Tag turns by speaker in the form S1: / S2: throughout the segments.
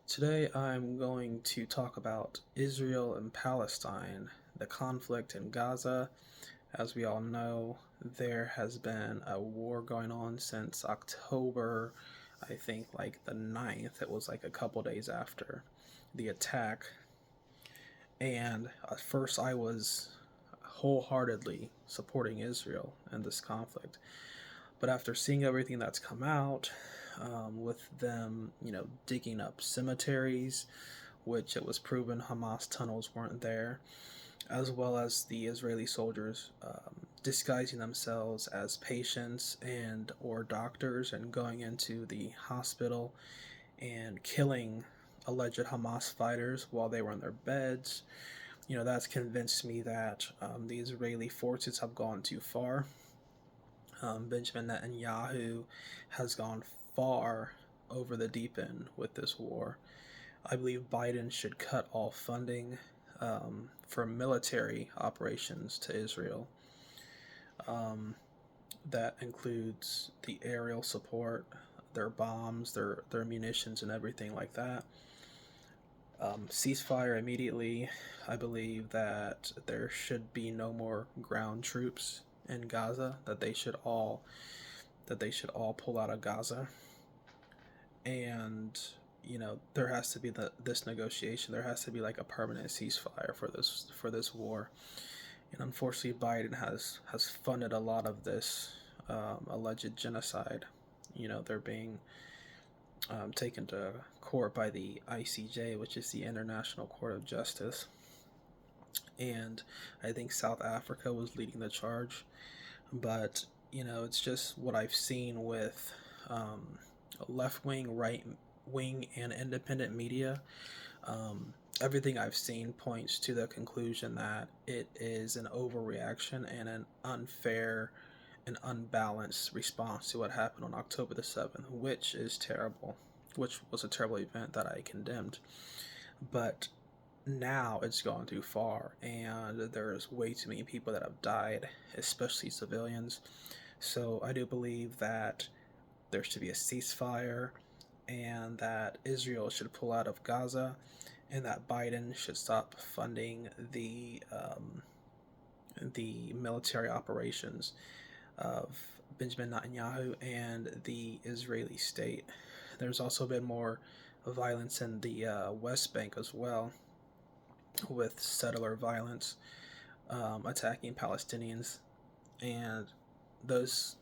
S1: Today I'm going to talk about Israel and Palestine, the conflict in Gaza. As we all know, there has been a war going on since October, I think like the 9th. It was like a couple days after the attack. And at first I was wholeheartedly supporting Israel in this conflict. But after seeing everything that's come out, with them, digging up cemeteries, which it was proven Hamas tunnels weren't there, as well as the Israeli soldiers disguising themselves as patients and or doctors and going into the hospital and killing alleged Hamas fighters while they were in their beds. That's convinced me that the Israeli forces have gone too far. Benjamin Netanyahu has gone far over the deep end with this war. I believe Biden should cut all funding for military operations to Israel. That includes the aerial support, their bombs, their munitions, and everything like that. Ceasefire immediately. I believe that there should be no more ground troops in Gaza. That they should all pull out of Gaza. And there has to be this negotiation. There has to be like a permanent ceasefire for this war. And unfortunately, Biden has funded a lot of this alleged genocide. They're being taken to court by the ICJ, which is the International Court of Justice. And I think South Africa was leading the charge. But, it's just what I've seen with left wing, right wing, and independent media. Everything I've seen points to the conclusion that it is an overreaction and an unfair and unbalanced response to what happened on October the 7th, which is terrible, which was a terrible event that I condemned. But now it's gone too far, and there's way too many people that have died, especially civilians. So I do believe that there should be a ceasefire, and that Israel should pull out of Gaza, and that Biden should stop funding the military operations of Benjamin Netanyahu and the Israeli state. There's also been more violence in the West Bank as well, with settler violence attacking Palestinians, and those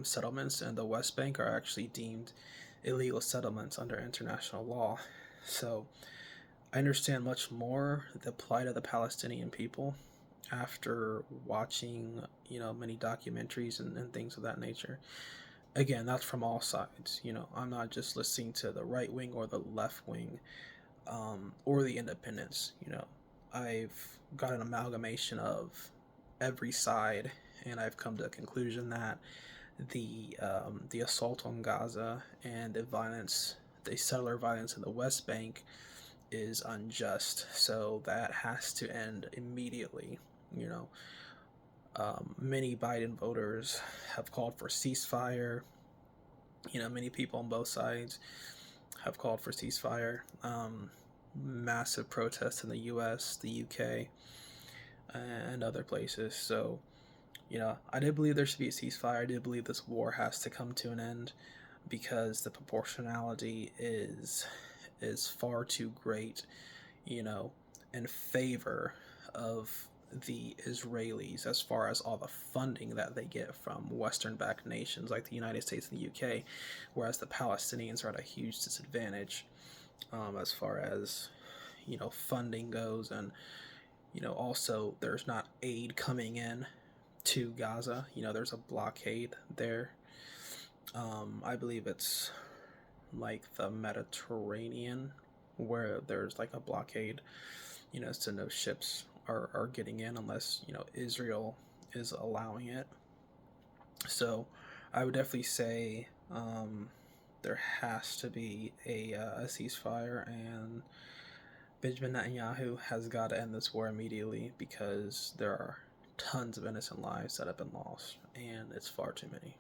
S1: settlements in the West Bank are actually deemed illegal settlements under international law. So I understand much more the plight of the Palestinian people after watching many documentaries and things of that nature. Again, that's from all sides. I'm not just listening to the right wing or the left wing, or the independents. I've got an amalgamation of every side, and I've come to a conclusion that the assault on Gaza and the settler violence in the West Bank, is unjust. So that has to end immediately. Many Biden voters have called for ceasefire. Many people on both sides have called for ceasefire. Massive protests in the U.S., the U.K., and other places. So, I do believe there should be a ceasefire. I do believe this war has to come to an end, because the proportionality is far too great, in favor of the Israelis as far as all the funding that they get from Western-backed nations like the United States and the UK, whereas the Palestinians are at a huge disadvantage as far as funding goes, and also there's not aid coming in to Gaza. There's a blockade there. I believe it's like the Mediterranean, where there's like a blockade, so no ships are getting in unless Israel is allowing it. So I would definitely say there has to be a ceasefire, and Benjamin Netanyahu has got to end this war immediately, because there are tons of innocent lives that have been lost, and it's far too many.